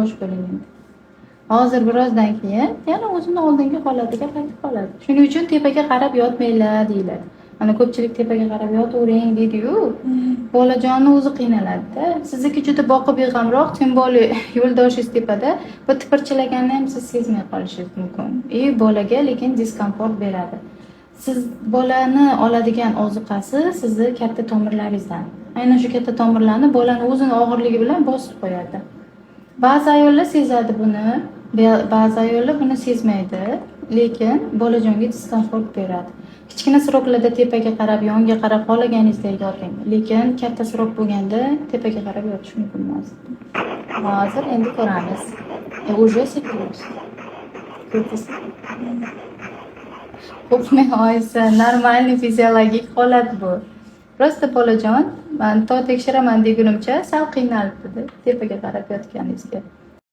bosh bo'ling endi. Hozir birozdan keyin yana o'zini oldingi holatiga qaytib qoladi. Shuning uchun tepaga qarab yotmanglar deyiladi. Mana ko'pchilik tepaga qarab yotavering deydi-yu, bolajonni o'zi qiynaladi-da. Sizniki juda boqib yig'amroq, tем более yo'ldoshingiz tepada, bu tipirchilaganini ham siz sezmay qolishingiz mumkin. Bolaga lekin diskomfort beradi. Siz bolani oladigan ozuqasi sizni katta tomirlaringizdan. Aynan shu katta tomirlarni bolani o'zini og'irligi bilan bosib qo'yadi. Ba'zi ayollar sezadi buni, ba'zi ayollar buni sezmaydi, lekin bolajonga diskomfort beradi. Kichkina sroklarda tepaga qarab, yonga qarab xohlaganingizdek yoting, lekin katta srok bo'lganda tepaga qarab yotish mumkin emas. Hozir endi ko'ramiz. Уже sekilyapsiz. Qo'rqmay oysa, normalniy fiziologik holat bu. Prosta bolajon, men to tekshiraman degunimcha sal qiynalibdi tepaga qarab yotganingizga.